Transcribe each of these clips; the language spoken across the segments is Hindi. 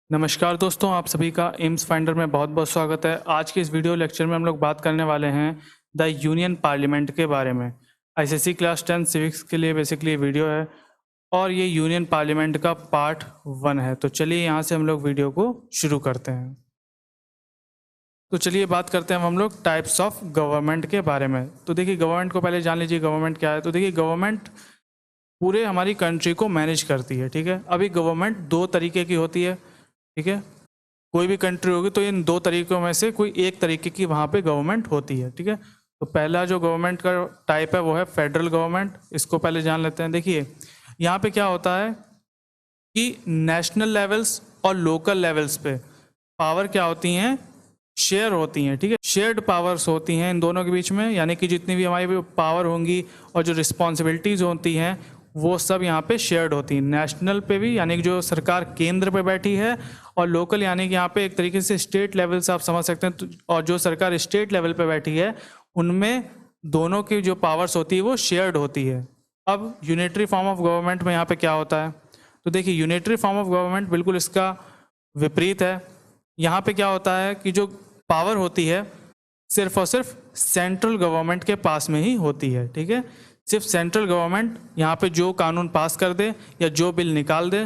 नमस्कार दोस्तों, आप सभी का एम्स फाइंडर में बहुत बहुत स्वागत है। आज के इस वीडियो लेक्चर में हम लोग बात करने वाले हैं द यूनियन पार्लियामेंट के बारे में। आईसीएसई क्लास 10 सिविक्स के लिए बेसिकली वीडियो है और ये यूनियन पार्लियामेंट का पार्ट 1 है। तो चलिए यहाँ से हम लोग वीडियो को शुरू करते हैं। तो चलिए बात करते हैं हम लोग टाइप्स ऑफ गवर्नमेंट के बारे में। तो देखिए, गवर्नमेंट को पहले जान लीजिए गवर्नमेंट क्या है। तो देखिए, गवर्नमेंट पूरे हमारी कंट्री को मैनेज करती है, ठीक है। अभी गवर्नमेंट दो तरीके की होती है, ठीक है। कोई भी कंट्री होगी तो इन दो तरीकों में से कोई एक तरीके की वहाँ पे गवर्नमेंट होती है, ठीक है। तो पहला जो गवर्नमेंट का टाइप है वो है फेडरल गवर्नमेंट। इसको पहले जान लेते हैं। देखिए, यहाँ पे क्या होता है कि नेशनल लेवल्स और लोकल लेवल्स पे पावर क्या होती हैं, शेयर होती हैं, ठीक है। शेयर्ड पावर्स होती हैं इन दोनों के बीच में, यानी कि जितनी भी हमारी पावर होंगी और जो रिस्पॉन्सिबिलिटीज़ होती हैं वो सब यहाँ पे शेयर्ड होती हैं। नेशनल पे भी, यानी कि जो सरकार केंद्र पे बैठी है, और लोकल यानी कि यहाँ पे एक तरीके से स्टेट लेवल से आप समझ सकते हैं। और जो सरकार स्टेट लेवल पे बैठी है उनमें दोनों की जो पावर्स होती है वो शेयर्ड होती है। अब यूनिटरी फॉर्म ऑफ गवर्नमेंट में यहाँ पे क्या होता है, तो देखिए यूनिटरी फॉर्म ऑफ गवर्नमेंट बिल्कुल इसका विपरीत है। यहाँ पे क्या होता है कि जो पावर होती है सिर्फ और सिर्फ सेंट्रल गवर्नमेंट के पास में ही होती है, ठीक है। सिर्फ सेंट्रल गवर्नमेंट यहाँ पे जो कानून पास कर दे या जो बिल निकाल दे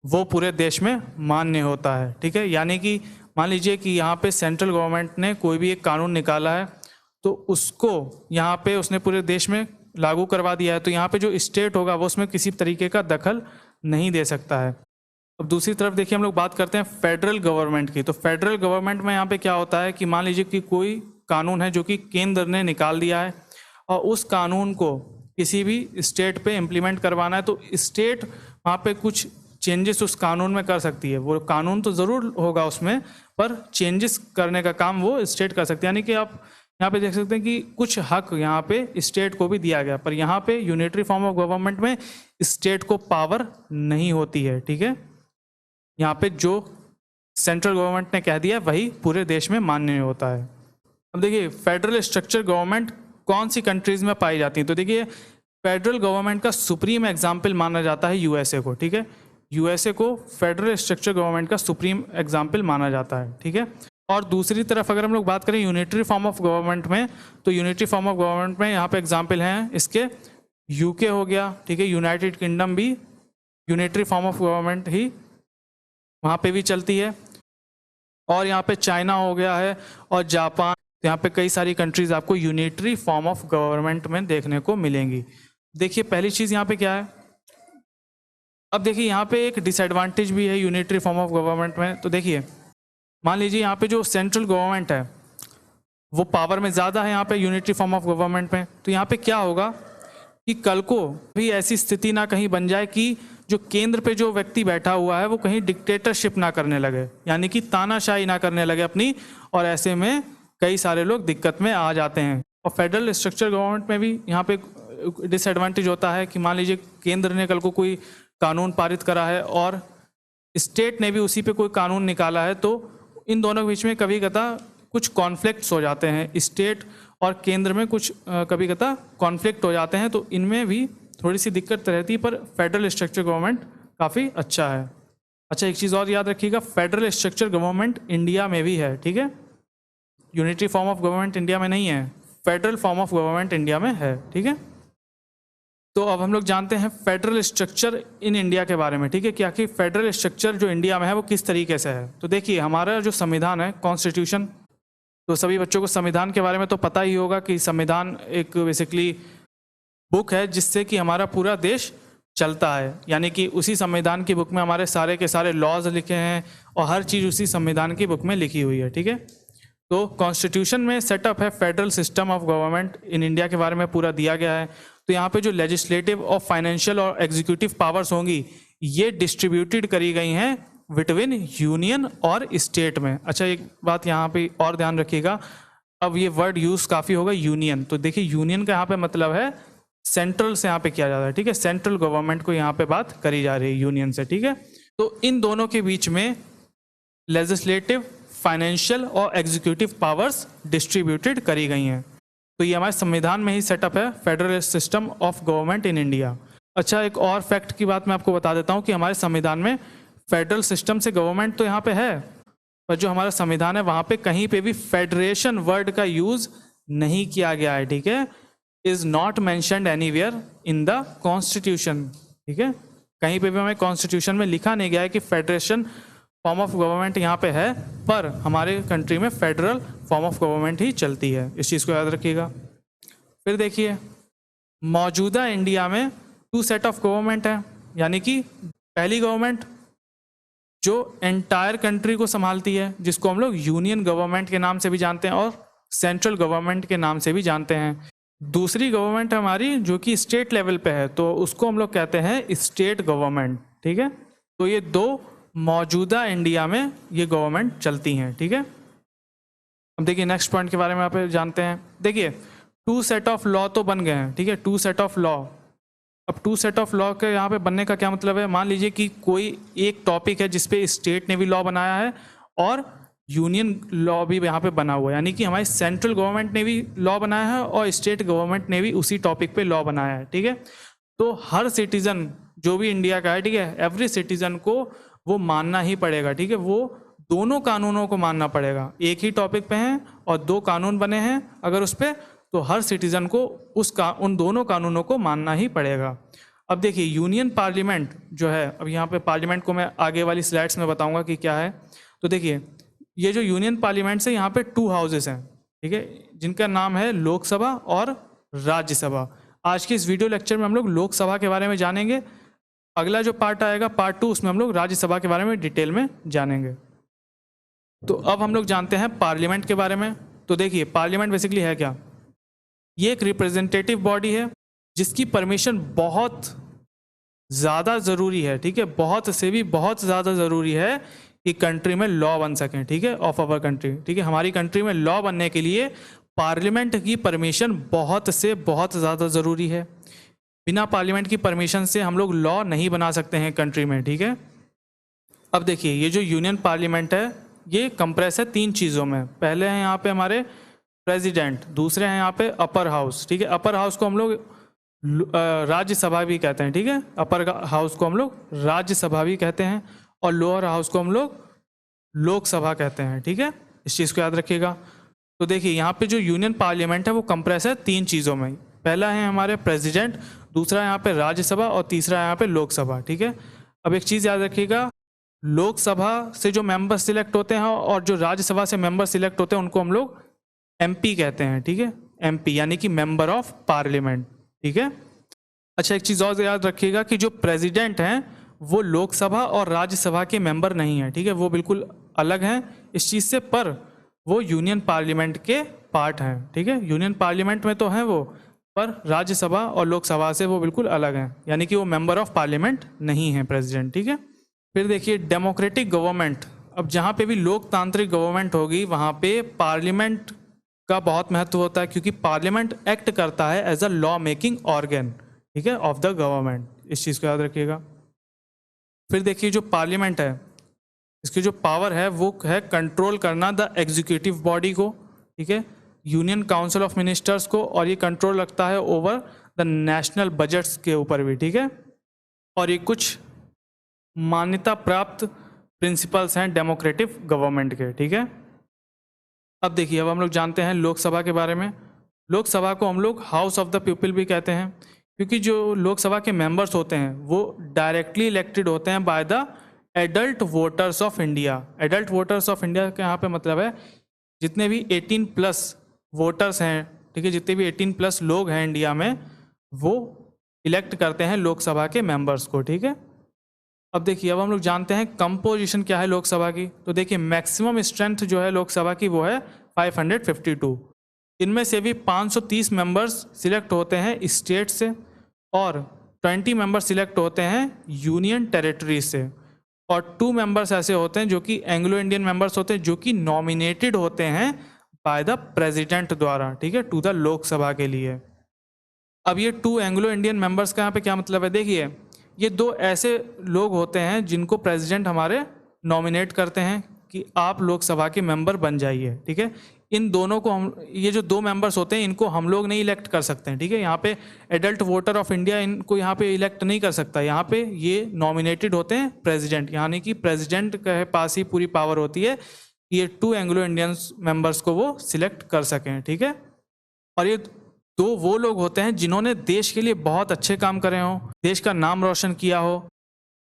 वो पूरे देश में मान्य होता है, ठीक है। यानी कि मान लीजिए कि यहाँ पे सेंट्रल गवर्नमेंट ने कोई भी एक कानून निकाला है तो उसको यहाँ पे उसने पूरे देश में लागू करवा दिया है, तो यहाँ पे जो स्टेट होगा वो उसमें किसी तरीके का दखल नहीं दे सकता है। अब दूसरी तरफ देखिए, हम लोग बात करते हैं फेडरल गवर्नमेंट की। तो फेडरल गवर्नमेंट में यहाँ पे क्या होता है कि मान लीजिए कि कोई कानून है जो कि केंद्र ने निकाल दिया है और उस कानून को किसी भी स्टेट पे इम्प्लीमेंट करवाना है, तो स्टेट वहाँ पे कुछ चेंजेस उस कानून में कर सकती है। वो कानून तो ज़रूर होगा उसमें, पर चेंजेस करने का काम वो स्टेट कर सकती है। यानी कि आप यहाँ पे देख सकते हैं कि कुछ हक यहाँ पे स्टेट को भी दिया गया, पर यहाँ पे यूनिटरी फॉर्म ऑफ गवर्नमेंट में स्टेट को पावर नहीं होती है, ठीक है। यहाँ पे जो सेंट्रल गवर्नमेंट ने कह दिया वही पूरे देश में मान्य होता है। अब देखिए, फेडरल स्ट्रक्चर गवर्नमेंट कौन सी कंट्रीज में पाई जाती है। तो देखिए, फेडरल गवर्नमेंट का सुप्रीम एग्जाम्पल माना जाता है यूएसए को, ठीक है। यूएसए को फेडरल स्ट्रक्चर गवर्नमेंट का सुप्रीम एग्जाम्पल माना जाता है, ठीक है। और दूसरी तरफ अगर हम लोग बात करें यूनिटरी फॉर्म ऑफ गवर्नमेंट में, तो यूनिटरी फॉर्म ऑफ गवर्नमेंट में यहाँ पे एग्जाम्पल हैं इसके यूके हो गया, ठीक है। यूनाइटेड किंगडम भी यूनिटरी फॉर्म ऑफ गवर्नमेंट ही वहाँ पे भी चलती है। और यहाँ पे चाइना हो गया है और जापान। यहाँ पे कई सारी कंट्रीज आपको यूनिटरी फॉर्म ऑफ गवर्नमेंट में देखने को मिलेंगी। देखिए, पहली चीज़ यहाँ पे क्या है। अब देखिए, यहाँ पे एक डिसएडवांटेज भी है यूनिटरी फॉर्म ऑफ गवर्नमेंट में। तो देखिए, मान लीजिए यहाँ पे जो सेंट्रल गवर्नमेंट है वो पावर में ज़्यादा है यहाँ पे यूनिटरी फॉर्म ऑफ गवर्नमेंट में। तो यहाँ पे क्या होगा कि कल को भी ऐसी स्थिति ना कहीं बन जाए कि जो केंद्र पे जो व्यक्ति बैठा हुआ है वो कहीं डिक्टेटरशिप ना करने लगे, यानी कि तानाशाही ना करने लगे अपनी, और ऐसे में कई सारे लोग दिक्कत में आ जाते हैं। और फेडरल स्ट्रक्चर गवर्नमेंट में भी यहाँ पे डिसएडवांटेज होता है कि मान लीजिए केंद्र ने कल को कोई कानून पारित करा है और स्टेट ने भी उसी पे कोई कानून निकाला है, तो इन दोनों के बीच में कभी कदा कुछ कॉन्फ्लिक्ट्स हो जाते हैं। स्टेट और केंद्र में कुछ कभी कदा कॉन्फ्लिक्ट हो जाते हैं, तो इनमें भी थोड़ी सी दिक्कत रहती है। पर फेडरल स्ट्रक्चर गवर्नमेंट काफ़ी अच्छा है। अच्छा, एक चीज़ और याद रखिएगा, फेडरल स्ट्रक्चर गवर्नमेंट इंडिया में भी है, ठीक है। Unitary form of government India में नहीं है, federal form of government India में है, ठीक है। तो अब हम लोग जानते हैं फेडरल स्ट्रक्चर इन इंडिया के बारे में, ठीक है। क्या कि फेडरल स्ट्रक्चर जो इंडिया में है वो किस तरीके से है। तो देखिए, हमारा जो संविधान है, कॉन्स्टिट्यूशन, तो सभी बच्चों को संविधान के बारे में तो पता ही होगा कि संविधान एक बेसिकली बुक है जिससे कि हमारा पूरा देश चलता है। यानी कि उसी संविधान की बुक में हमारे सारे के सारे लॉज लिखे हैं और हर चीज़ उसी संविधान की बुक में लिखी हुई है, ठीक है। तो कॉन्स्टिट्यूशन में सेटअप है federal system of government in India के बारे में पूरा दिया गया है। तो यहाँ पे जो लेजिस्लेटिव और फाइनेंशियल और एग्जीक्यूटिव पावर्स होंगी ये डिस्ट्रीब्यूटेड करी गई हैं बिटवीन यूनियन और स्टेट में। अच्छा, एक बात यहाँ पे और ध्यान रखिएगा, अब ये वर्ड यूज़ काफ़ी होगा यूनियन। तो देखिए, यूनियन का यहाँ पे मतलब है सेंट्रल से यहाँ पे किया जाता है, ठीक है। सेंट्रल गवर्नमेंट को यहाँ पे बात करी जा रही है यूनियन से, ठीक है। तो इन दोनों के बीच में लेजिस्लेटिव, फाइनेंशियल और एग्जीक्यूटिव पावर्स डिस्ट्रीब्यूटेड करी गई हैं। तो ये हमारे संविधान में ही सेटअप है federal system of government in India. अच्छा, एक और फैक्ट की बात मैं आपको बता देता हूँ कि हमारे संविधान में फेडरल सिस्टम से गवर्नमेंट तो यहाँ पे है, पर जो हमारा संविधान है वहाँ पे कहीं पे भी फेडरेशन वर्ड का यूज नहीं किया गया है, ठीक है। Is not mentioned anywhere in the constitution, ठीक है। कहीं पे भी हमें कॉन्स्टिट्यूशन में लिखा नहीं गया है कि फेडरेशन फॉर्म ऑफ गवर्नमेंट यहाँ पे है, पर हमारे कंट्री में फेडरल फॉर्म ऑफ गवर्नमेंट ही चलती है, इस चीज़ को याद रखिएगा। फिर देखिए, मौजूदा इंडिया में 2 सेट ऑफ गवर्नमेंट है, यानी कि पहली गवर्नमेंट जो एंटायर कंट्री को संभालती है, जिसको हम लोग यूनियन गवर्नमेंट के नाम से भी जानते हैं और सेंट्रल गवर्नमेंट के नाम से भी जानते हैं। दूसरी गवर्नमेंट हमारी जो कि स्टेट लेवल पे है, तो उसको हम लोग कहते हैं स्टेट गवर्नमेंट, ठीक है। तो ये 2 मौजूदा इंडिया में ये गवर्नमेंट चलती हैं, ठीक है। अब देखिए नेक्स्ट पॉइंट के बारे में आप जानते हैं। देखिए 2 सेट ऑफ लॉ तो बन गए हैं, ठीक है, 2 सेट ऑफ लॉ। अब 2 सेट ऑफ लॉ के यहाँ पे बनने का क्या मतलब है, मान लीजिए कि कोई एक टॉपिक है जिसपे स्टेट ने भी लॉ बनाया है और यूनियन लॉ भी यहाँ पे बना हुआ है, यानी कि हमारी सेंट्रल गवर्नमेंट ने भी लॉ बनाया है और स्टेट गवर्नमेंट ने भी उसी टॉपिक पे लॉ बनाया है, ठीक है। तो हर सिटीजन जो भी इंडिया का है, ठीक है, एवरी सिटीजन को वो मानना ही पड़ेगा, ठीक है। वो दोनों कानूनों को मानना पड़ेगा, एक ही टॉपिक पे हैं और 2 कानून बने हैं अगर उस पर, तो हर सिटीजन को उन दोनों कानूनों को मानना ही पड़ेगा। अब देखिए यूनियन पार्लियामेंट जो है, अब यहाँ पे पार्लियामेंट को मैं आगे वाली स्लाइड्स में बताऊंगा कि क्या है। तो देखिए ये जो यूनियन पार्लियामेंट से यहाँ पे 2 हाउसेस हैं, ठीक है, जिनका नाम है लोकसभा और राज्यसभा। आज के इस वीडियो लेक्चर में हम लोग लोकसभा के बारे में जानेंगे, अगला जो पार्ट आएगा पार्ट 2, उसमें हम लोग राज्यसभा के बारे में डिटेल में जानेंगे। तो अब हम लोग जानते हैं पार्लियामेंट के बारे में। तो देखिए पार्लियामेंट बेसिकली है क्या, ये एक रिप्रेजेंटेटिव बॉडी है जिसकी परमिशन बहुत ज़्यादा ज़रूरी है, ठीक है, बहुत से भी बहुत ज़्यादा ज़रूरी है कि कंट्री में लॉ बन सकें, ठीक है, ऑफ आवर कंट्री, ठीक है। हमारी कंट्री में लॉ बनने के लिए पार्लियामेंट की परमिशन बहुत से बहुत ज़्यादा ज़रूरी है। बिना पार्लियामेंट की परमिशन से हम लोग लॉ नहीं बना सकते हैं कंट्री में, ठीक है। अब देखिए ये जो यूनियन पार्लियामेंट है ये कंप्रेस है 3 चीज़ों में। पहले हैं यहाँ पे हमारे प्रेसिडेंट, दूसरे हैं यहाँ पे अपर हाउस, ठीक है। अपर हाउस को हम लोग राज्यसभा भी कहते हैं, ठीक है, अपर हाउस को हम लोग राज्यसभा भी कहते हैं और लोअर हाउस को हम लोग लोकसभा कहते हैं, ठीक है, इस चीज़ को याद रखिएगा। तो देखिए यहाँ पे जो यूनियन पार्लियामेंट है वो कंप्रेस है 3 चीज़ों में। पहला है हमारे प्रेसिडेंट, दूसरा यहाँ पे राज्यसभा और तीसरा यहाँ पे लोकसभा, ठीक है। अब एक चीज़ याद रखिएगा, लोकसभा से जो मेंबर सिलेक्ट होते हैं और जो राज्यसभा से मेंबर सिलेक्ट होते हैं उनको हम लोग MP कहते हैं, ठीक है, MP यानी कि मेंबर ऑफ पार्लियामेंट, ठीक है। अच्छा एक चीज़ और याद रखिएगा कि जो प्रेसिडेंट हैं वो लोकसभा और राज्यसभा के मेंबर नहीं हैं, ठीक है, वो बिल्कुल अलग हैं इस चीज़ से, पर वो यूनियन पार्लियामेंट के पार्ट हैं, ठीक है। यूनियन पार्लियामेंट में तो हैं वो, पर राज्यसभा और लोकसभा से वो बिल्कुल अलग हैं, यानी कि वो मेंबर ऑफ पार्लियामेंट नहीं हैं प्रेसिडेंट, ठीक है। फिर देखिए डेमोक्रेटिक गवर्नमेंट, अब जहाँ पे भी लोकतांत्रिक गवर्नमेंट होगी वहाँ पे पार्लियामेंट का बहुत महत्व होता है, क्योंकि पार्लियामेंट एक्ट करता है as a law making organ, ठीक है, ऑफ द गवर्नमेंट, इस चीज़ को याद रखिएगा। फिर देखिए जो पार्लियामेंट है इसकी जो पावर है वो है कंट्रोल करना द एग्जीक्यूटिव बॉडी को, ठीक है, यूनियन काउंसिल ऑफ मिनिस्टर्स को, और ये कंट्रोल रखता है ओवर द नेशनल बजट्स के ऊपर भी, ठीक है। और ये कुछ मान्यता प्राप्त प्रिंसिपल्स हैं डेमोक्रेटिक गवर्नमेंट के, ठीक है। अब देखिए अब हम लोग जानते हैं लोकसभा के बारे में। लोकसभा को हम लोग हाउस ऑफ द पीपल भी कहते हैं, क्योंकि जो लोकसभा के मेंबर्स होते हैं वो डायरेक्टली इलेक्टेड होते हैं by the adult voters of India. Adult voters of India का यहाँ पे मतलब है जितने भी 18+ वोटर्स हैं, ठीक है, जितने भी 18+ लोग हैं इंडिया में वो इलेक्ट करते हैं लोकसभा के मेंबर्स को, ठीक है। अब देखिए अब हम लोग जानते हैं कंपोजिशन क्या है लोकसभा की। तो देखिए मैक्सिमम स्ट्रेंथ जो है लोकसभा की वो है 552। इनमें से भी 530 मेंबर्स सिलेक्ट होते हैं स्टेट से और 20 मेंबर्स सिलेक्ट होते हैं यूनियन टेरिटरी से, और 2 मेंबर्स ऐसे होते हैं जो कि एंग्लो इंडियन मेंबर्स होते हैं जो कि नॉमिनेटेड होते हैं बाय द प्रेसिडेंट द्वारा, ठीक है, टू द लोकसभा के लिए। अब ये 2 एंग्लो इंडियन मेंबर्स का यहाँ पे क्या मतलब है, देखिए ये 2 ऐसे लोग होते हैं जिनको प्रेसिडेंट हमारे नॉमिनेट करते हैं कि आप लोकसभा के मेंबर बन जाइए, ठीक है। इन दोनों को हम, ये जो 2 मेंबर्स होते हैं इनको हम लोग नहीं इलेक्ट कर सकते हैं, ठीक है। यहाँ पे एडल्ट वोटर ऑफ इंडिया इनको यहाँ पे इलेक्ट नहीं कर सकता। यहाँ पे ये नॉमिनेटेड होते हैं प्रेसिडेंट, यानी कि प्रेसिडेंट के पास ही पूरी पावर होती है, ये 2 एंग्लो इंडियंस मेंबर्स को वो सिलेक्ट कर सकें, ठीक है। और ये 2 वो लोग होते हैं जिन्होंने देश के लिए बहुत अच्छे काम करे हों, देश का नाम रोशन किया हो,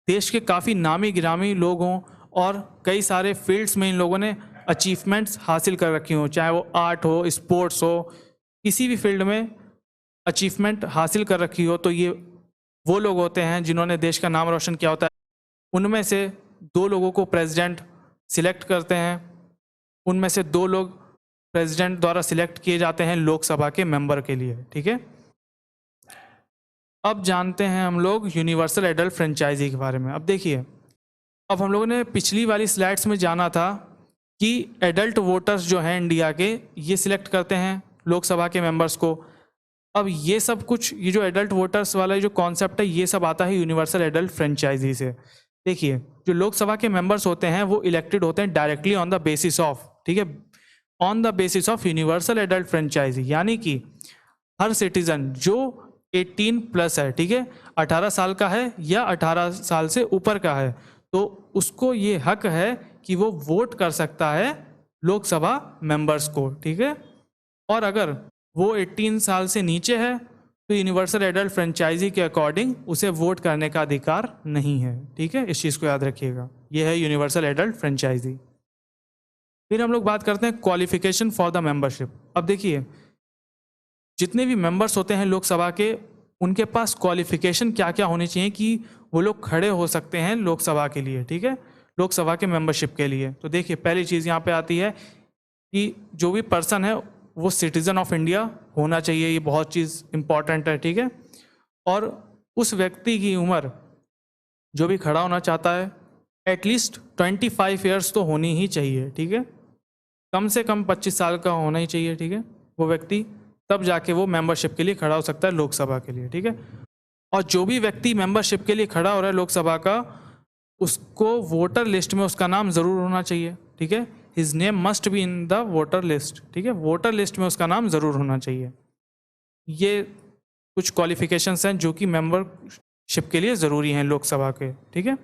देश के काफ़ी नामी गिरामी लोग हों और कई सारे फील्ड्स में इन लोगों ने अचीवमेंट्स हासिल कर रखी हों, चाहे वो आर्ट हो, स्पोर्ट्स हो, किसी भी फील्ड में अचीवमेंट हासिल कर रखी हो, तो ये वो लोग होते हैं जिन्होंने देश का नाम रोशन किया होता है। उनमें से 2 लोगों को प्रेसिडेंट सिलेक्ट करते हैं, उनमें से 2 लोग प्रेसिडेंट द्वारा सिलेक्ट किए जाते हैं लोकसभा के मेंबर के लिए, ठीक है। अब जानते हैं हम लोग यूनिवर्सल एडल्ट फ्रेंचाइजी के बारे में। अब देखिए, अब हम लोगों ने पिछली वाली स्लाइड्स में जाना था कि एडल्ट वोटर्स जो हैं इंडिया के, ये सिलेक्ट करते हैं लोकसभा के मेंबर्स को। अब ये सब कुछ, ये जो एडल्ट वोटर्स वाला जो कॉन्सेप्ट है, ये सब आता है यूनिवर्सल एडल्ट फ्रेंचाइजी से। देखिए, जो लोकसभा के मेंबर्स होते हैं वो इलेक्टेड होते हैं directly on the basis of, ठीक है, on the basis of universal adult franchise, यानी कि हर सिटीजन जो 18+ है, ठीक है, 18 साल का है या 18 साल से ऊपर का है, तो उसको ये हक है कि वो वोट कर सकता है लोकसभा मेंबर्स को, ठीक है। और अगर वो 18 साल से नीचे है तो यूनिवर्सल एडल्ट फ्रेंचाइजी के अकॉर्डिंग उसे वोट करने का अधिकार नहीं है, ठीक है। इस चीज़ को याद रखिएगा, ये है यूनिवर्सल एडल्ट फ्रेंचाइजी। फिर हम लोग बात करते हैं क्वालिफिकेशन फॉर द मेंबरशिप। अब देखिए, जितने भी मेंबर्स होते हैं लोकसभा के, उनके पास क्वालिफिकेशन क्या क्या होनी चाहिए कि वो लोग खड़े हो सकते हैं लोकसभा के लिए, ठीक है, लोकसभा के मेंबरशिप के लिए। तो देखिए, पहली चीज़ यहाँ पे आती है कि जो भी पर्सन है वो सिटीज़न ऑफ इंडिया होना चाहिए, ये बहुत चीज़ इम्पॉर्टेंट है, ठीक है। और उस व्यक्ति की उम्र, जो भी खड़ा होना चाहता है, एटलीस्ट 25 ईयर्स तो होनी ही चाहिए, ठीक है, कम से कम 25 साल का होना ही चाहिए, ठीक है, वो व्यक्ति, तब जाके वो मेंबरशिप के लिए खड़ा हो सकता है लोकसभा के लिए, ठीक है। और जो भी व्यक्ति मेंबरशिप के लिए खड़ा हो रहा है लोकसभा का, उसको वोटर लिस्ट में उसका नाम ज़रूर होना चाहिए, ठीक है, his name must be in the voter list, ठीक है, वोटर लिस्ट में उसका नाम ज़रूर होना चाहिए। ये कुछ क्वालिफिकेशंस हैं जो कि मेंबरशिप के लिए ज़रूरी हैं लोकसभा के, ठीक है।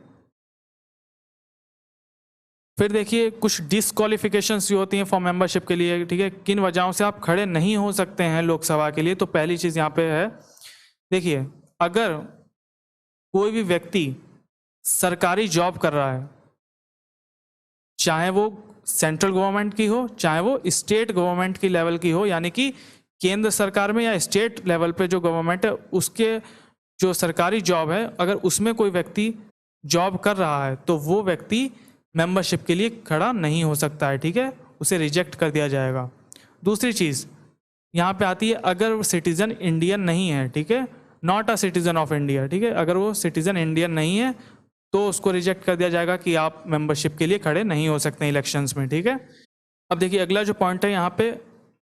फिर देखिए, कुछ डिसक्वालिफिकेशंस भी होती हैं फॉर मेंबरशिप के लिए, ठीक है, किन वजहों से आप खड़े नहीं हो सकते हैं लोकसभा के लिए। तो पहली चीज़ यहाँ पे है, देखिए, अगर कोई भी व्यक्ति सरकारी जॉब कर रहा है, चाहे वो सेंट्रल गवर्नमेंट की हो, चाहे वो स्टेट गवर्नमेंट की लेवल की हो, यानी कि केंद्र सरकार में या स्टेट लेवल पे जो गवर्नमेंट है उसके जो सरकारी जॉब है, अगर उसमें कोई व्यक्ति जॉब कर रहा है तो वो व्यक्ति मेंबरशिप के लिए खड़ा नहीं हो सकता है, ठीक है, उसे रिजेक्ट कर दिया जाएगा। दूसरी चीज़ यहाँ पे आती है, अगर वो सिटीज़न इंडियन नहीं है, ठीक है, not a citizen of India, ठीक है, अगर वो सिटीज़न इंडियन नहीं है तो उसको रिजेक्ट कर दिया जाएगा कि आप मेंबरशिप के लिए खड़े नहीं हो सकते इलेक्शंस में, ठीक है। अब देखिए, अगला जो पॉइंट है यहाँ पे,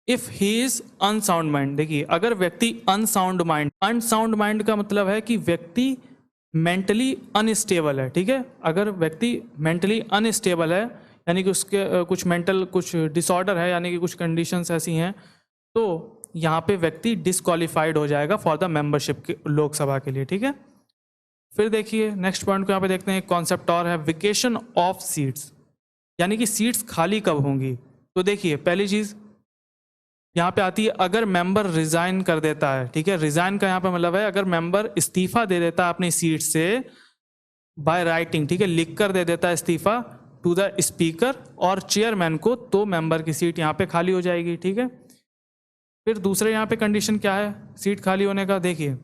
if he is unsound mind. देखिए, अगर व्यक्ति अनसाउंड माइंड का मतलब है कि व्यक्ति मेंटली अनस्टेबल है, ठीक है, अगर व्यक्ति मेंटली अनस्टेबल है, यानी कि उसके कुछ मेंटल कुछ डिसऑर्डर है, यानी कि कुछ कंडीशंस ऐसी हैं, तो यहाँ पे व्यक्ति डिसक्वालीफाइड हो जाएगा फॉर द मेंबरशिप के लोकसभा के लिए, ठीक है। फिर देखिए, नेक्स्ट पॉइंट को यहाँ पे देखते हैं, कॉन्सेप्ट और है वेकेशन ऑफ सीट्स, यानी कि सीट्स खाली कब होंगी। तो देखिए, पहली चीज़ यहाँ पे आती है, अगर मेंबर रिजाइन कर देता है, ठीक है, रिजाइन का यहाँ पे मतलब है अगर मेंबर इस्तीफा दे देता है अपनी सीट से बाय राइटिंग, ठीक है, लिख कर दे देता है इस्तीफा टू द स्पीकर और चेयरमैन को, तो मेंबर की सीट यहाँ पे खाली हो जाएगी, ठीक है। फिर दूसरे यहाँ पे कंडीशन क्या है सीट खाली होने का, देखिए,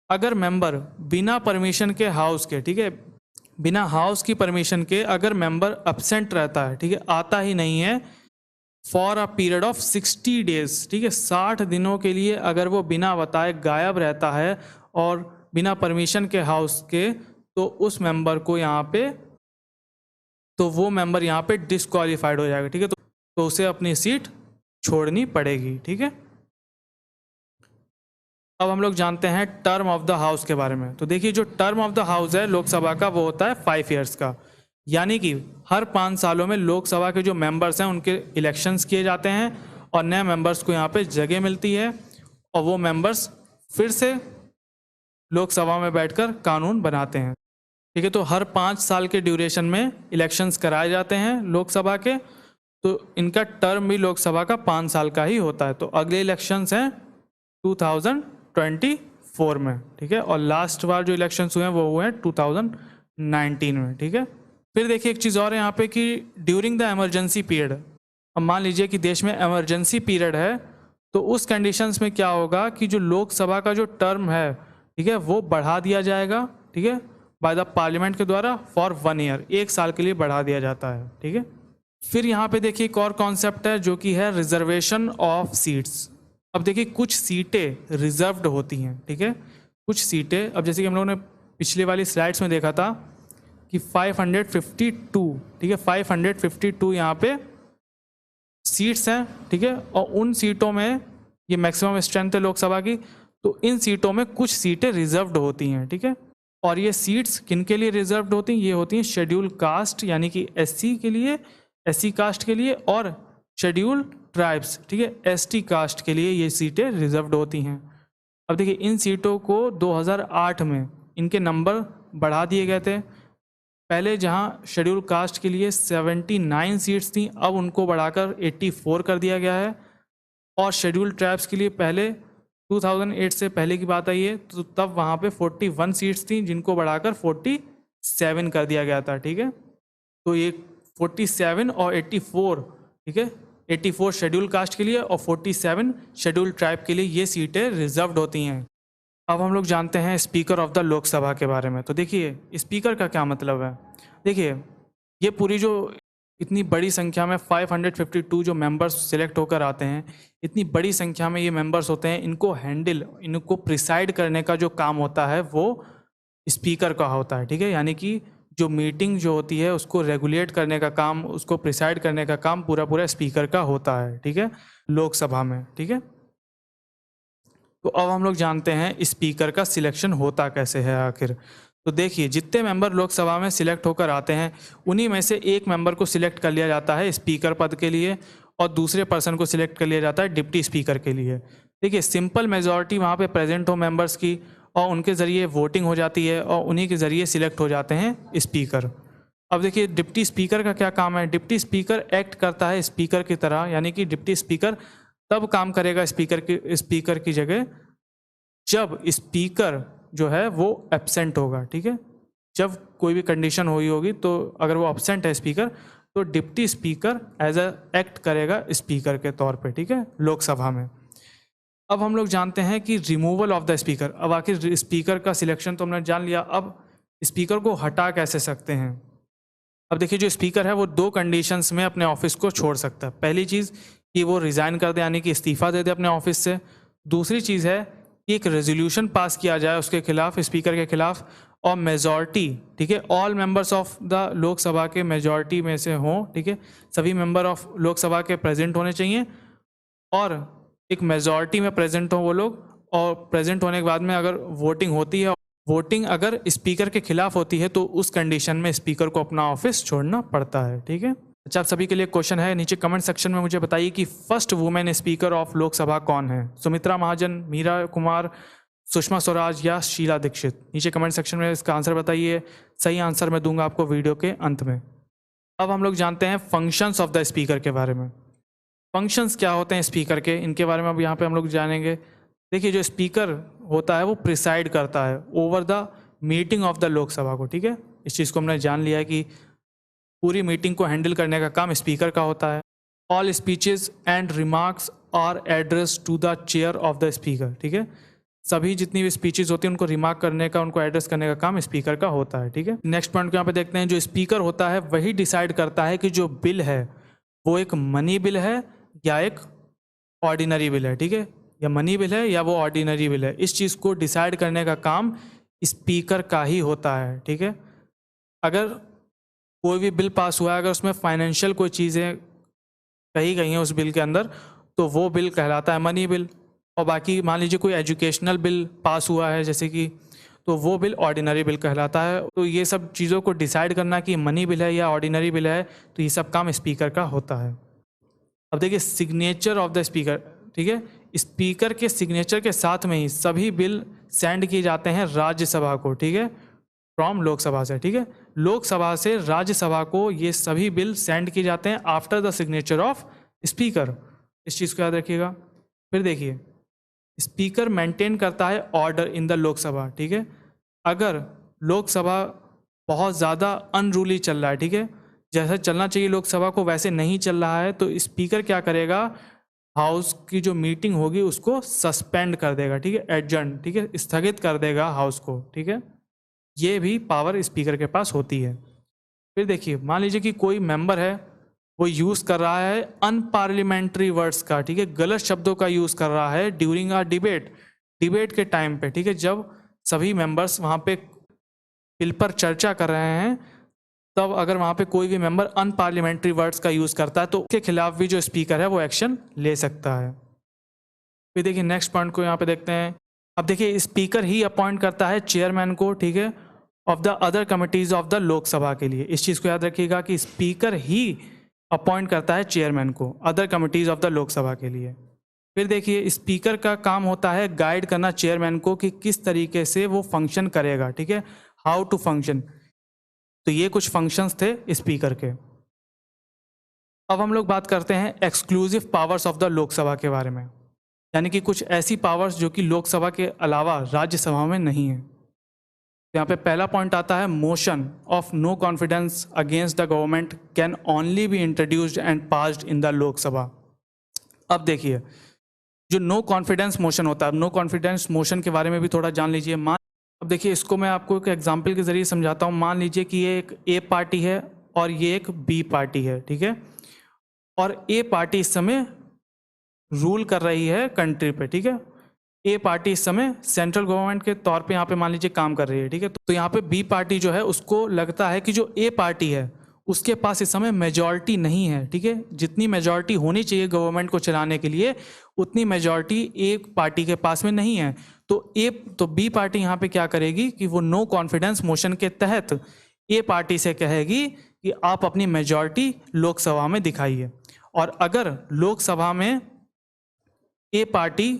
अगर मेंबर बिना परमिशन के हाउस के, ठीक है, बिना हाउस की परमिशन के अगर मेंबर अब्सेंट रहता है, ठीक है, आता ही नहीं है for a period of 60 days, ठीक है, 60 दिनों के लिए अगर वो बिना बताए गायब रहता है और बिना परमिशन के हाउस के, तो उस मेंबर को यहाँ पे, तो वो मेंबर यहाँ पे डिस्क्वालीफाइड हो जाएगा, ठीक है, तो उसे अपनी सीट छोड़नी पड़ेगी, ठीक है। अब हम लोग जानते हैं टर्म ऑफ द हाउस के बारे में। तो देखिए, जो टर्म ऑफ द हाउस है लोकसभा का, वो होता है 5 ईयर्स का, यानी कि हर 5 सालों में लोकसभा के जो मेंबर्स हैं उनके इलेक्शंस किए जाते हैं और नए मेंबर्स को यहाँ पे जगह मिलती है और वो मेंबर्स फिर से लोकसभा में बैठकर कानून बनाते हैं। ठीक है, तो हर 5 साल के ड्यूरेशन में इलेक्शंस कराए जाते हैं लोकसभा के, तो इनका टर्म भी लोकसभा का 5 साल का ही होता है। तो अगले इलेक्शंस हैं 2024 में। ठीक है, और लास्ट बार जो इलेक्शंस हुए हैं वो हुए हैं 2019 में। ठीक है, फिर देखिए एक चीज़ और है यहाँ पे कि ड्यूरिंग द इमरजेंसी पीरियड, अब मान लीजिए कि देश में इमरजेंसी पीरियड है, तो उस कंडीशंस में क्या होगा कि जो लोकसभा का जो टर्म है, ठीक है, वो बढ़ा दिया जाएगा। ठीक है, बाय द पार्लियामेंट के द्वारा फॉर 1 ईयर, 1 साल के लिए बढ़ा दिया जाता है। ठीक है, फिर यहाँ पे देखिए एक और कॉन्सेप्ट है जो कि है रिजर्वेशन ऑफ सीट्स। अब देखिए कुछ सीटें रिजर्व्ड होती हैं। ठीक है, कुछ सीटें, अब जैसे कि हम लोगों ने पिछले वाली स्लाइड्स में देखा था कि 552, ठीक है, 552 यहाँ पे सीट्स हैं। ठीक है, और उन सीटों में ये मैक्सिमम स्ट्रेंथ है लोकसभा की, तो इन सीटों में कुछ सीटें रिजर्व्ड होती हैं। ठीक है, और ये सीट्स किन के लिए रिजर्व्ड होती हैं? ये होती हैं शेड्यूल कास्ट यानी कि एससी के लिए, एससी कास्ट के लिए, और शेड्यूल ट्राइब्स, ठीक है, एसटी कास्ट के लिए ये सीटें रिजर्व्ड होती हैं। अब देखिए इन सीटों को 2008 में इनके नंबर बढ़ा दिए गए थे। पहले जहां शेड्यूल कास्ट के लिए 79 सीट्स थी, अब उनको बढ़ाकर 84 कर दिया गया है। और शेड्यूल ट्राइब्स के लिए पहले 2008 से पहले की बात आई है, तो तब वहाँ पे 41 सीट्स थी जिनको बढ़ाकर 47 कर दिया गया था। ठीक है, तो ये 47 और 84, ठीक है, 84 शेड्यूल कास्ट के लिए और 47 शेड्यूल ट्राइब के लिए ये सीटें रिजर्व्ड होती हैं। अब हम लोग जानते हैं स्पीकर ऑफ द लोकसभा के बारे में। तो देखिए स्पीकर का क्या मतलब है। देखिए ये पूरी जो इतनी बड़ी संख्या में 552 जो मेंबर्स सिलेक्ट होकर आते हैं, इतनी बड़ी संख्या में ये मेंबर्स होते हैं, इनको हैंडल, इनको प्रिसाइड करने का जो काम होता है वो स्पीकर का होता है। ठीक है, यानी कि जो मीटिंग जो होती है उसको रेगुलेट करने का काम, उसको प्रिसाइड करने का काम पूरा स्पीकर का होता है। ठीक है, लोकसभा में। ठीक है, तो अब हम लोग जानते हैं स्पीकर का सिलेक्शन होता कैसे है आखिर। तो देखिए जितने मेंबर लोकसभा में सिलेक्ट होकर आते हैं उन्हीं में से एक मेंबर को सिलेक्ट कर लिया जाता है स्पीकर पद के लिए और दूसरे पर्सन को सिलेक्ट कर लिया जाता है डिप्टी स्पीकर के लिए। देखिए सिंपल मेजॉरिटी वहाँ पे प्रेजेंट हो मेंबर्स की और उनके ज़रिए वोटिंग हो जाती है और उन्हीं के ज़रिए सिलेक्ट हो जाते हैं स्पीकर। अब देखिए डिप्टी स्पीकर का क्या काम है। डिप्टी स्पीकर एक्ट करता है स्पीकर की तरह, यानी कि डिप्टी स्पीकर तब काम करेगा स्पीकर की जगह जब स्पीकर जो है वो एब्सेंट होगा। ठीक है, जब कोई भी कंडीशन हुई होगी तो अगर वो एब्सेंट है स्पीकर तो deputy speaker as a act करेगा स्पीकर के तौर पे। ठीक है, लोकसभा में। अब हम लोग जानते हैं कि रिमूवल ऑफ द स्पीकर। अब आखिर स्पीकर का सिलेक्शन तो हमने जान लिया, अब स्पीकर को हटा कैसे सकते हैं। अब देखिए जो स्पीकर है वो 2 कंडीशंस में अपने ऑफिस को छोड़ सकता है। पहली चीज़ कि वो रिज़ाइन कर दे यानी कि इस्तीफ़ा दे दे अपने ऑफिस से। दूसरी चीज़ है कि एक रेजोल्यूशन पास किया जाए उसके खिलाफ, स्पीकर के खिलाफ, और मेजॉरिटी, ठीक है, all members of the Lok Sabha के मेजॉरिटी में से हों। ठीक है, सभी मेंबर ऑफ लोकसभा के प्रेजेंट होने चाहिए और एक मेजॉरिटी में प्रेजेंट हो वो लोग, और प्रेजेंट होने के बाद में अगर वोटिंग होती है, वोटिंग अगर स्पीकर के खिलाफ होती है तो उस कंडीशन में स्पीकर को अपना ऑफिस छोड़ना पड़ता है। ठीक है, अच्छा, आप सभी के लिए क्वेश्चन है, नीचे कमेंट सेक्शन में मुझे बताइए कि first women speaker of Lok Sabha कौन है। सुमित्रा महाजन, मीरा कुमार, सुषमा स्वराज या शीला दीक्षित। नीचे कमेंट सेक्शन में इसका आंसर बताइए। सही आंसर मैं दूंगा आपको वीडियो के अंत में। अब हम लोग जानते हैं फंक्शंस ऑफ द स्पीकर के बारे में। फंक्शंस क्या होते हैं स्पीकर के, इनके बारे में अब यहाँ पे हम लोग जानेंगे। देखिए जो स्पीकर होता है वो प्रिसाइड करता है over the meeting of the Lok Sabha को। ठीक है, इस चीज़ को हमने जान लिया है कि पूरी मीटिंग को हैंडल करने का काम स्पीकर का होता है। All speeches and remarks are address to the chair of the speaker. ठीक है, सभी जितनी भी स्पीचेस होती हैं उनको रिमार्क करने का, उनको एड्रेस करने का काम स्पीकर का होता है। ठीक है, नेक्स्ट पॉइंट को यहाँ पे देखते हैं। जो स्पीकर होता है वही डिसाइड करता है कि जो बिल है वो एक मनी बिल है या एक ऑर्डिनरी बिल है। ठीक है, या मनी बिल है या वो ऑर्डिनरी बिल है, इस चीज़ को डिसाइड करने का काम स्पीकर का ही होता है। ठीक है, अगर कोई भी बिल पास हुआ है, अगर उसमें फाइनेंशियल कोई चीज़ें कही गई हैं उस बिल के अंदर, तो वो बिल कहलाता है मनी बिल। और बाकी मान लीजिए कोई एजुकेशनल बिल पास हुआ है जैसे कि, तो वो बिल ऑर्डिनरी बिल कहलाता है। तो ये सब चीज़ों को डिसाइड करना कि मनी बिल है या ऑर्डिनरी बिल है, तो ये सब काम स्पीकर का होता है। अब देखिए सिग्नेचर ऑफ द स्पीकर, ठीक है, स्पीकर के सिग्नेचर के साथ में ही सभी बिल सेंड किए जाते हैं राज्यसभा को, ठीक है, फ्रॉम लोकसभा से, ठीक है, लोकसभा से राज्यसभा को ये सभी बिल सेंड किए जाते हैं after the signature of speaker. इस चीज़ को याद रखिएगा। फिर देखिए स्पीकर मेंटेन करता है ऑर्डर इन द लोकसभा, ठीक है, अगर लोकसभा बहुत ज़्यादा अनरूली चल रहा है, ठीक है, जैसा चलना चाहिए लोकसभा को वैसे नहीं चल रहा है, तो स्पीकर क्या करेगा, हाउस की जो मीटिंग होगी उसको सस्पेंड कर देगा, ठीक है, एडजर्न, ठीक है, स्थगित कर देगा हाउस को, ठीक है, ये भी पावर स्पीकर के पास होती है। फिर देखिए मान लीजिए कि कोई मेंबर है वो यूज़ कर रहा है अनपार्लियामेंट्री वर्ड्स का, ठीक है, गलत शब्दों का यूज़ कर रहा है ड्यूरिंग अ डिबेट के टाइम पे, ठीक है, जब सभी मेंबर्स वहाँ पे बिल पर चर्चा कर रहे हैं, तब अगर वहाँ पे कोई भी मेंबर अनपार्लियामेंट्री वर्ड्स का यूज़ करता है तो उसके खिलाफ भी जो स्पीकर है वो एक्शन ले सकता है। फिर देखिए नेक्स्ट पॉइंट को यहाँ पे देखते हैं। अब देखिए स्पीकर ही अपॉइंट करता है चेयरमैन को, ठीक है, of the other committees of the Lok Sabha के लिए। इस चीज़ को याद रखिएगा कि स्पीकर ही अपॉइंट करता है चेयरमैन को other committees of the Lok Sabha के लिए। फिर देखिए स्पीकर का काम होता है गाइड करना चेयरमैन को कि किस तरीके से वो फंक्शन करेगा, ठीक है, हाउ टू फंक्शन। तो ये कुछ फंक्शंस थे स्पीकर के। अब हम लोग बात करते हैं exclusive powers of the Lok Sabha के बारे में, यानी कि कुछ ऐसी पावर्स जो कि लोकसभा के अलावा राज्यसभा में नहीं है। यहाँ पे पहला पॉइंट आता है motion of no confidence against the government can only be introduced and passed in the Lok Sabha. अब देखिए जो नो कॉन्फिडेंस मोशन होता है, नो कॉन्फिडेंस मोशन के बारे में भी थोड़ा जान लीजिए। अब देखिए इसको मैं आपको एक एग्जाम्पल के जरिए समझाता हूँ। मान लीजिए कि ये एक ए पार्टी है और ये एक बी पार्टी है, ठीक है, और ए पार्टी इस समय रूल कर रही है कंट्री पे, ठीक है, ए पार्टी इस समय सेंट्रल गवर्नमेंट के तौर पे यहाँ पे मान लीजिए काम कर रही है, ठीक है, तो यहाँ पे बी पार्टी जो है उसको लगता है कि जो ए पार्टी है उसके पास इस समय मेजॉरिटी नहीं है, ठीक है, जितनी मेजॉरिटी होनी चाहिए गवर्नमेंट को चलाने के लिए उतनी मेजॉरिटी ए पार्टी के पास में नहीं है। तो बी पार्टी यहाँ पे क्या करेगी कि वो नो कॉन्फिडेंस मोशन के तहत ए पार्टी से कहेगी कि आप अपनी मेजॉरिटी लोकसभा में दिखाइए। और अगर लोकसभा में ए पार्टी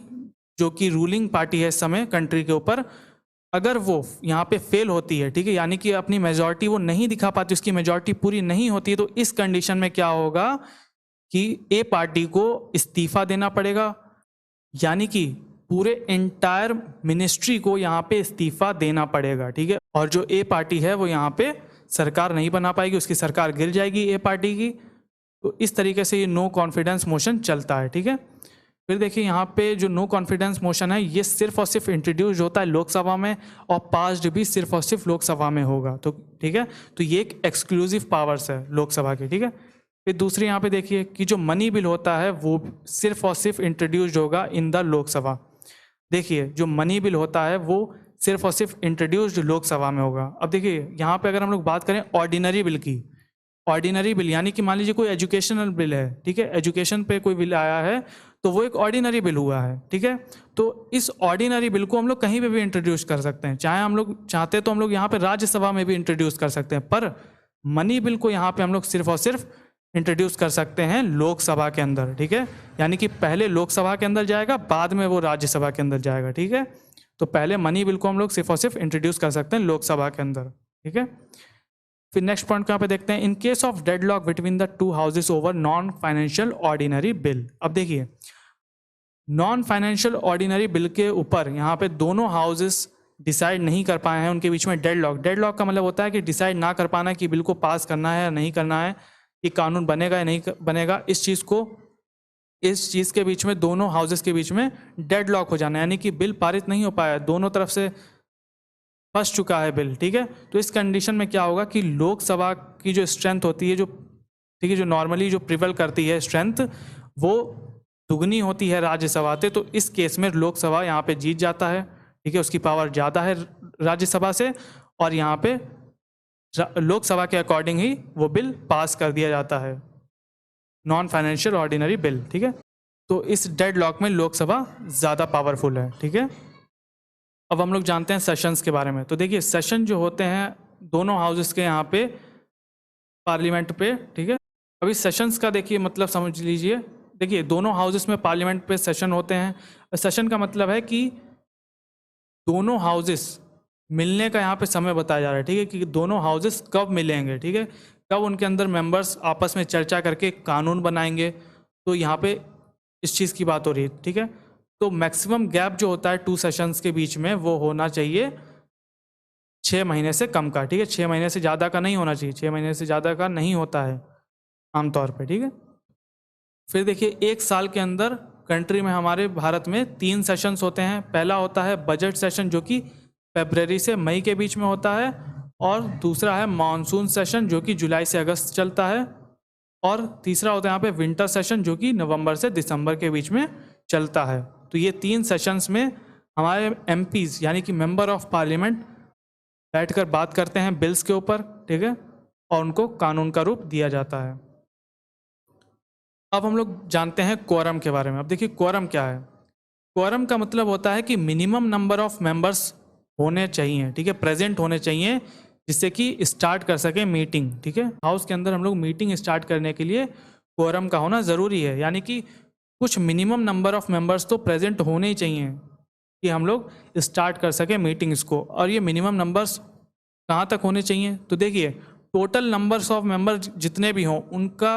जो कि रूलिंग पार्टी है इस समय कंट्री के ऊपर, अगर वो यहाँ पे फेल होती है, ठीक है, यानी कि अपनी मेजॉरिटी वो नहीं दिखा पाती, उसकी मेजॉरिटी पूरी नहीं होती है, तो इस कंडीशन में क्या होगा कि ए पार्टी को इस्तीफा देना पड़ेगा, यानी कि पूरे एंटायर मिनिस्ट्री को यहाँ पे इस्तीफा देना पड़ेगा, ठीक है, और जो ए पार्टी है वो यहाँ पे सरकार नहीं बना पाएगी, उसकी सरकार गिर जाएगी ए पार्टी की। तो इस तरीके से ये नो कॉन्फिडेंस मोशन चलता है, ठीक है। फिर देखिए यहाँ पे जो नो कॉन्फिडेंस मोशन है ये सिर्फ और सिर्फ इंट्रोड्यूस होता है लोकसभा में और पास्ड भी सिर्फ और सिर्फ लोकसभा में होगा, तो ठीक है, तो ये एक एक्सक्लूसिव पावर्स है लोकसभा की, ठीक है। फिर दूसरी यहाँ पे देखिए कि जो मनी बिल होता है वो सिर्फ और सिर्फ इंट्रोड्यूस्ड होगा इन द लोकसभा। देखिए जो मनी बिल होता है वो सिर्फ और सिर्फ इंट्रोड्यूस्ड लोकसभा में होगा। अब देखिए यहाँ पे अगर हम लोग बात करें ऑर्डिनरी बिल की, ऑर्डिनरी बिल यानी कि मान लीजिए कोई एजुकेशनल बिल है, ठीक है, एजुकेशन पे कोई बिल आया है तो वो एक ऑर्डिनरी बिल हुआ है, ठीक है, तो इस ऑर्डिनरी बिल को हम लोग कहीं पे भी इंट्रोड्यूस कर सकते हैं, चाहे हम लोग चाहते तो हम लोग यहाँ पे राज्यसभा में भी इंट्रोड्यूस कर सकते हैं, पर मनी बिल को यहाँ पे हम लोग सिर्फ और सिर्फ इंट्रोड्यूस कर सकते हैं लोकसभा के अंदर, ठीक है, यानी कि पहले लोकसभा के अंदर जाएगा बाद में वो राज्यसभा के अंदर जाएगा, ठीक है, तो पहले मनी बिल को हम लोग सिर्फ और सिर्फ इंट्रोड्यूस कर सकते हैं लोकसभा के अंदर, ठीक है। फिर नेक्स्ट पॉइंट यहाँ पे देखते हैं in case of deadlock between the two houses over non financial ordinary bill. अब देखिए नॉन फाइनेंशियल ऑर्डिनरी बिल के ऊपर यहाँ पे दोनों हाउसेस डिसाइड नहीं कर पाए हैं, उनके बीच में डेडलॉक का मतलब होता है कि डिसाइड ना कर पाना कि बिल को पास करना है या नहीं करना है, कि कानून बनेगा या नहीं बनेगा, इस चीज़ के बीच में दोनों हाउसेस के बीच में डेडलॉक हो जाना, यानी कि बिल पारित नहीं हो पाया, दोनों तरफ से फंस चुका है बिल, ठीक है। तो इस कंडीशन में क्या होगा कि लोकसभा की जो स्ट्रेंथ होती है, जो ठीक है, जो नॉर्मली जो प्रिवेल करती है स्ट्रेंथ वो दुगनी होती है राज्यसभा से, तो इस केस में लोकसभा यहाँ पे जीत जाता है, ठीक है, उसकी पावर ज़्यादा है राज्यसभा से और यहाँ पे लोकसभा के अकॉर्डिंग ही वो बिल पास कर दिया जाता है, नॉन फाइनेंशियल ऑर्डिनरी बिल, ठीक है। तो इस डेडलॉक में लोकसभा ज़्यादा पावरफुल है, ठीक है। अब हम लोग जानते हैं सेशंस के बारे में। तो देखिए सेशन जो होते हैं दोनों हाउसेस के यहाँ पे पार्लियामेंट पे, ठीक है। अभी सेशंस का देखिए मतलब समझ लीजिए, देखिए दोनों हाउसेस में पार्लियामेंट पे सेशन होते हैं। सेशन का मतलब है कि दोनों हाउसेस मिलने का यहाँ पे समय बताया जा रहा है, ठीक है, कि दोनों हाउसेस कब मिलेंगे, ठीक है, कब उनके अंदर मेंबर्स आपस में चर्चा करके कानून बनाएंगे। तो यहाँ पे इस चीज़ की बात हो रही है, ठीक है। तो मैक्सिमम गैप जो होता है 2 सेशंस के बीच में वो होना चाहिए 6 महीने से कम का, ठीक है। 6 महीने से ज़्यादा का नहीं होना चाहिए, 6 महीने से ज़्यादा का नहीं होता है आमतौर पे, ठीक है। फिर देखिए 1 साल के अंदर कंट्री में हमारे भारत में 3 सेशंस होते हैं। पहला होता है बजट सेशन जो कि फरवरी से मई के बीच में होता है, और दूसरा है मानसून सेशन जो कि जुलाई से अगस्त चलता है, और तीसरा होता है यहाँ पे विंटर सेशन जो कि नवंबर से दिसंबर के बीच में चलता है। तो ये 3 सेशंस में हमारे एमपीज़ यानी कि मेंबर ऑफ पार्लियामेंट बैठकर बात करते हैं बिल्स के ऊपर, ठीक है, और उनको कानून का रूप दिया जाता है। अब हम लोग जानते हैं क्वोरम के बारे में। अब देखिए क्वोरम क्या है। क्वोरम का मतलब होता है कि मिनिमम नंबर ऑफ मेंबर्स होने चाहिए, ठीक है, प्रेजेंट होने चाहिए, जिससे कि स्टार्ट कर सके मीटिंग, ठीक है। हाउस के अंदर हम लोग मीटिंग स्टार्ट करने के लिए क्वोरम का होना ज़रूरी है, यानी कि कुछ मिनिमम नंबर ऑफ मेंबर्स तो प्रेजेंट होने ही चाहिए कि हम लोग स्टार्ट कर सके मीटिंग्स को। और ये मिनिमम नंबर्स कहाँ तक होने चाहिए, तो देखिए टोटल नंबर्स ऑफ मेंबर्स जितने भी हों उनका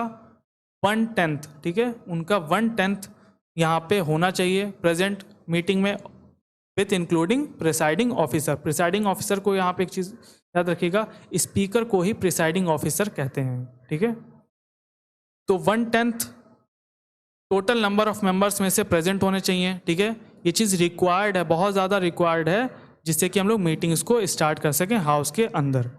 1/10, ठीक है, उनका 1/10 यहाँ पे होना चाहिए प्रेजेंट मीटिंग में, with including presiding officer. Presiding officer को यहाँ पे एक चीज़ याद रखिएगा, स्पीकर को ही प्रिसाइडिंग ऑफिसर कहते हैं, ठीक है। तो 1/10 टोटल नंबर ऑफ मेंबर्स में से प्रेजेंट होने चाहिए, ठीक है। ये चीज़ रिक्वायर्ड है, बहुत ज़्यादा रिक्वायर्ड है, जिससे कि हम लोग मीटिंग्स को स्टार्ट कर सकें हाउस के अंदर।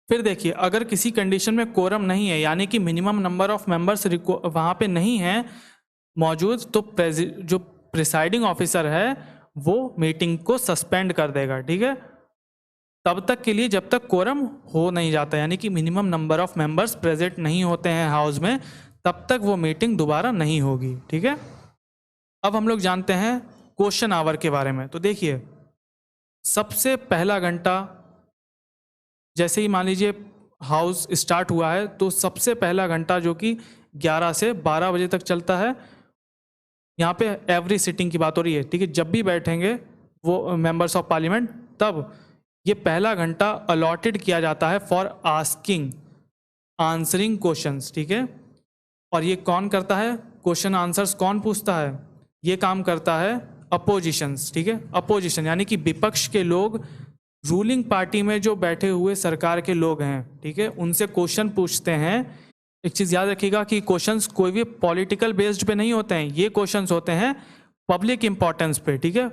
फिर देखिए अगर किसी कंडीशन में कोरम नहीं है, यानी कि मिनिमम नंबर ऑफ मेंबर्स वहाँ पे नहीं है मौजूद, तो जो प्रिसाइडिंग ऑफिसर है वो मीटिंग को सस्पेंड कर देगा, ठीक है, तब तक के लिए जब तक कोरम हो नहीं जाता, यानी कि minimum number of members present नहीं होते हैं हाउस में, तब तक वो मीटिंग दोबारा नहीं होगी, ठीक है। अब हम लोग जानते हैं क्वेश्चन आवर के बारे में। तो देखिए सबसे पहला घंटा जैसे ही मान लीजिए हाउस स्टार्ट हुआ है, तो सबसे पहला घंटा जो कि 11 से 12 बजे तक चलता है, यहाँ पे एवरी सिटिंग की बात हो रही है, ठीक है, जब भी बैठेंगे वो मेंबर्स ऑफ पार्लियामेंट, तब ये पहला घंटा अलॉटेड किया जाता है फॉर आस्किंग आंसरिंग क्वेश्चंस, ठीक है। और ये कौन करता है, क्वेश्चन आंसर्स कौन पूछता है, ये काम करता है अपोजिशंस, ठीक है। अपोजिशन यानी कि विपक्ष के लोग, रूलिंग पार्टी में जो बैठे हुए सरकार के लोग हैं, ठीक है, उनसे क्वेश्चन पूछते हैं। एक चीज़ याद रखिएगा कि क्वेश्चंस कोई भी पॉलिटिकल बेस्ड पे नहीं होते हैं, ये क्वेश्चंस होते हैं पब्लिक इंपॉर्टेंस पे, ठीक है,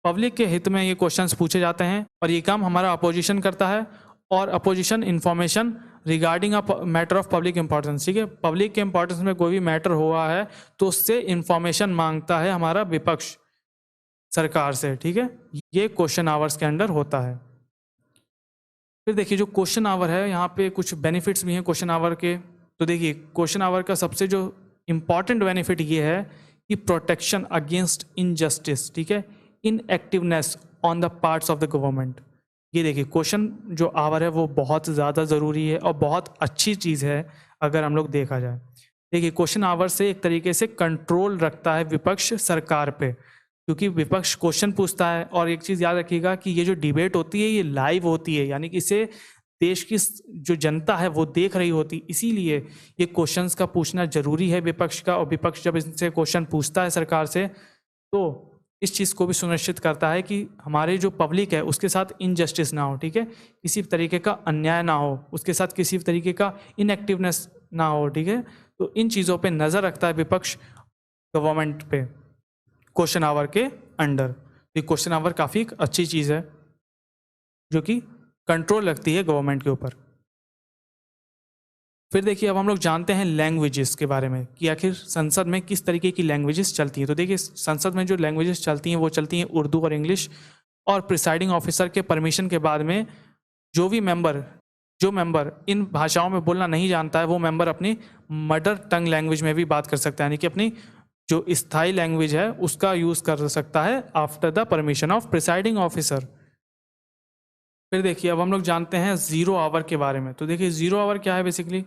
पब्लिक के हित में ये क्वेश्चंस पूछे जाते हैं, और ये काम हमारा अपोजिशन करता है। और opposition information regarding a matter of public importance, ठीक है, पब्लिक के इंपॉर्टेंस में कोई भी मैटर हुआ है तो उससे इंफॉर्मेशन मांगता है हमारा विपक्ष सरकार से, ठीक है, ये क्वेश्चन आवर्स के अंडर होता है। फिर देखिए जो क्वेश्चन आवर है, यहाँ पे कुछ बेनिफिट्स भी हैं क्वेश्चन आवर के। तो देखिए क्वेश्चन आवर का सबसे जो इम्पॉर्टेंट बेनिफिट ये है कि प्रोटेक्शन अगेंस्ट इनजस्टिस, ठीक है, inactiveness on the parts of the government. ये देखिए क्वेश्चन जो आवर है वो बहुत ज़्यादा ज़रूरी है और बहुत अच्छी चीज़ है अगर हम लोग देखा जाए। देखिए क्वेश्चन आवर से एक तरीके से कंट्रोल रखता है विपक्ष सरकार पे, क्योंकि विपक्ष क्वेश्चन पूछता है। और एक चीज़ याद रखिएगा कि ये जो डिबेट होती है ये लाइव होती है, यानी कि इसे देश की जो जनता है वो देख रही होती, इसीलिए ये क्वेश्चंस का पूछना जरूरी है विपक्ष का। और विपक्ष जब इनसे क्वेश्चन पूछता है सरकार से, तो इस चीज़ को भी सुनिश्चित करता है कि हमारे जो पब्लिक है उसके साथ इनजस्टिस ना हो, ठीक है, किसी तरीके का अन्याय ना हो, उसके साथ किसी तरीके का इनएक्टिवनेस ना हो, ठीक है। तो इन चीज़ों पे नज़र रखता है विपक्ष गवर्नमेंट पे क्वेश्चन आवर के अंडर। ये क्वेश्चन आवर काफ़ी अच्छी चीज़ है जो कि कंट्रोल रखती है गवर्नमेंट के ऊपर। फिर देखिए अब हम लोग जानते हैं लैंग्वेजेस के बारे में कि आखिर संसद में किस तरीके की लैंग्वेजेस चलती हैं। तो देखिए संसद में जो लैंग्वेजेस चलती हैं वो चलती हैं उर्दू और इंग्लिश। और प्रिसाइडिंग ऑफिसर के परमिशन के बाद में जो मेंबर इन भाषाओं में बोलना नहीं जानता है वो मेंबर अपनी मदर टंग लैंग्वेज में भी बात कर सकता है, यानी कि अपनी जो स्थायी लैंग्वेज है उसका यूज़ कर सकता है after the permission of presiding officer. फिर देखिए अब हम लोग जानते हैं ज़ीरो आवर के बारे में। तो देखिए ज़ीरो आवर क्या है बेसिकली,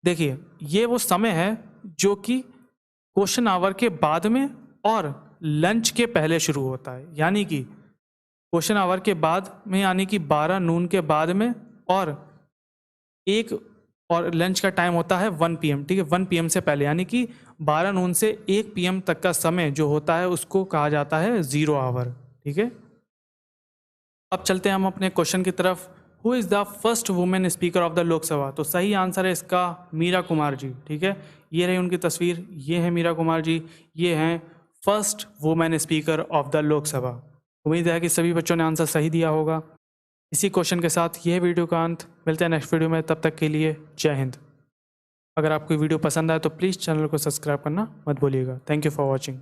देखिए ये वो समय है जो कि क्वेश्चन आवर के बाद में और लंच के पहले शुरू होता है। यानी कि क्वेश्चन आवर के बाद में, यानी कि 12 नून के बाद में, और एक और लंच का टाइम होता है 1 PM, ठीक है, 1 PM से पहले, यानी कि 12 नून से 1 PM तक का समय जो होता है उसको कहा जाता है ज़ीरो आवर, ठीक है। अब चलते हैं हम अपने क्वेश्चन की तरफ। Who is the first women speaker of the Lok Sabha? तो सही आंसर है इसका मीरा कुमार जी, ठीक है। ये रही उनकी तस्वीर, ये है मीरा कुमार जी, ये हैं first women speaker of the Lok Sabha. उम्मीद है कि सभी बच्चों ने आंसर सही दिया होगा। इसी क्वेश्चन के साथ यह वीडियो का अंत, मिलते हैं नेक्स्ट वीडियो में, तब तक के लिए जय हिंद। अगर आपको वीडियो पसंद आए तो प्लीज़ चैनल को सब्सक्राइब करना मत भूलिएगा। Thank you for watching.